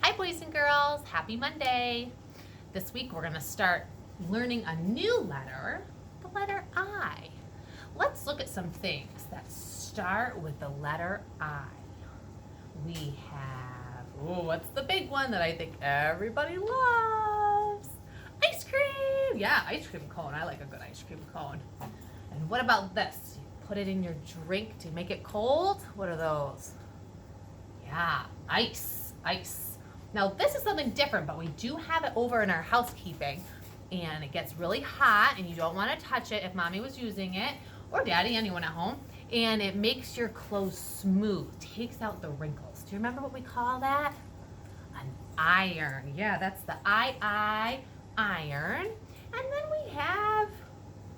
Hi, boys and girls. Happy Monday. This week we're going to start learning a new letter, the letter I. Let's look at some things that start with the letter I. We have, what's the big one that I think everybody loves? Ice cream. Yeah, ice cream cone. I like a good ice cream cone. And what about this? You put it in your drink to make it cold. What are those? Yeah, ice. Now this is something different, but we do have it over in our housekeeping, and it gets really hot and you don't want to touch it if mommy was using it, or daddy, anyone at home, and it makes your clothes smooth, takes out the wrinkles. Do you remember what we call that? An iron. Yeah, that's the iron. And then we have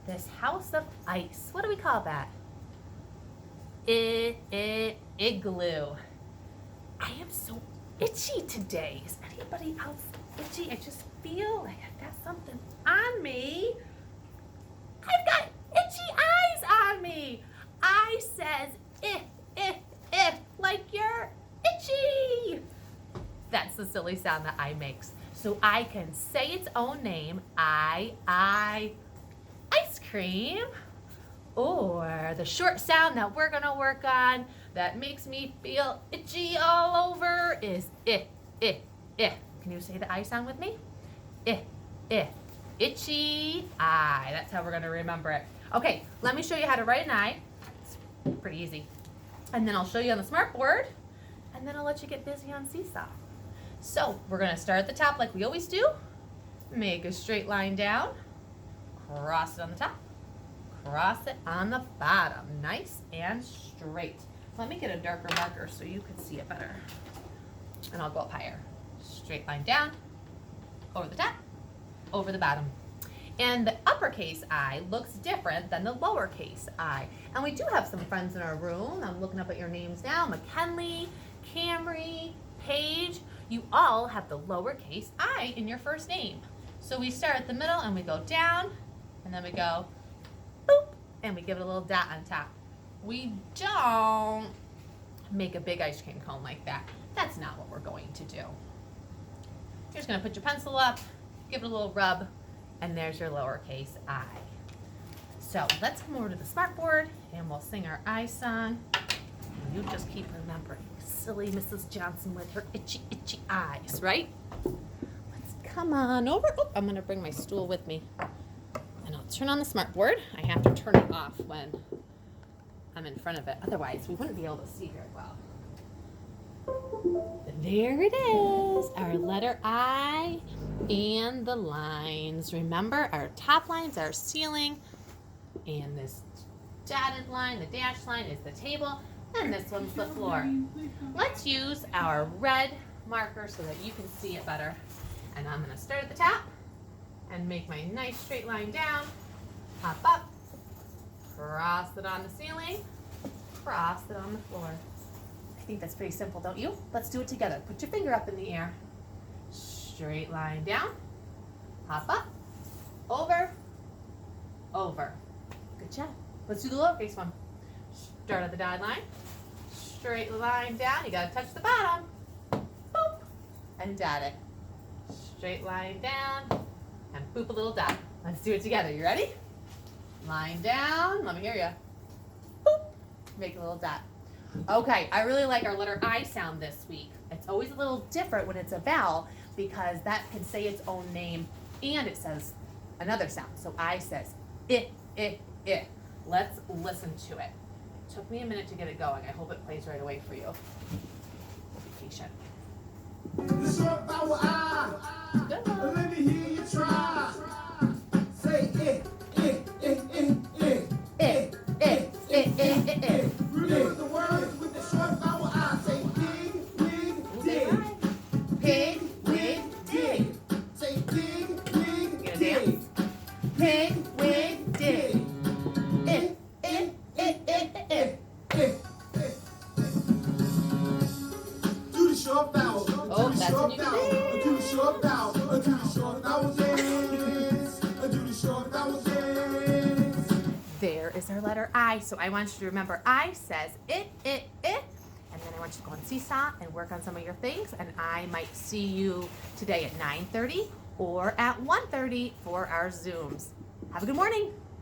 this house of ice. What do we call that? Igloo. I am so itchy today. Is anybody else itchy? I just feel like I've got something on me. I've got itchy eyes on me. I says like you're itchy. That's the silly sound that I makes. So I can say its own name, ice cream. Or the short sound that we're gonna work on that makes me feel itchy all over is Can you say the I sound with me? Itchy I. That's how we're gonna remember it. Okay, let me show you how to write an I. It's pretty easy. And then I'll show you on the smart board, and then I'll let you get busy on Seesaw. So we're gonna start at the top like we always do. Make a straight line down, cross it on the top, cross it on the bottom, nice and straight. Let me get a darker marker so you can see it better. And I'll go up higher. Straight line down, over the top, over the bottom. And the uppercase I looks different than the lowercase I. And we do have some friends in our room. I'm looking up at your names now. McKinley, Camry, Paige. You all have the lowercase I in your first name. So we start at the middle and we go down, and then we go boop, and we give it a little dot on top. We don't make a big ice cream cone like that. That's not what we're going to do. You're just gonna put your pencil up, give it a little rub, and there's your lowercase I. So let's come over to the smart board and we'll sing our I song. And you just keep remembering silly Mrs. Johnson with her itchy eyes, right? Let's come on over. Oh, I'm gonna bring my stool with me. And I'll turn on the smart board. I have to turn it off when I'm in front of it. Otherwise, we wouldn't be able to see very well. There it is, our letter I and the lines. Remember, our top lines are ceiling, and this dotted line, the dashed line, is the table, and this one's the floor. Let's use our red marker so that you can see it better. And I'm going to start at the top and make my nice straight line down, hop up, cross it on the ceiling, cross it on the floor. I think that's pretty simple, don't you? Let's do it together. Put your finger up in the air. Straight line down, hop up, over, over. Good job. Let's do the lowercase one. Start at the dotted line, straight line down. You gotta touch the bottom, boop, and dot it. Straight line down, and boop a little dot. Let's do it together. You ready? Line down. Let me hear you. Boop. Make a little dot. Okay, I really like our letter I sound this week. It's always a little different when it's a vowel because that can say its own name and it says another sound. So I says it. Let's listen to it. It took me a minute to get it going. I hope it plays right away for you. Be patient. The short vowel I. Let me hear you try. Say it. Remember the words with the short vowel I. Say pig, dig. Pig, wig, dig. Say pig, gonna dig. dance? Pig, wig, dig. Do the short vowel. Oh, that's when you can dance. Do the short vowel. Do the short vowel dance. Do the short vowel dance. There is our letter I. So I want you to remember I says it. And then I want you to go on Seesaw and work on some of your things. And I might see you today at 9:30 or at 1:30 for our Zooms. Have a good morning.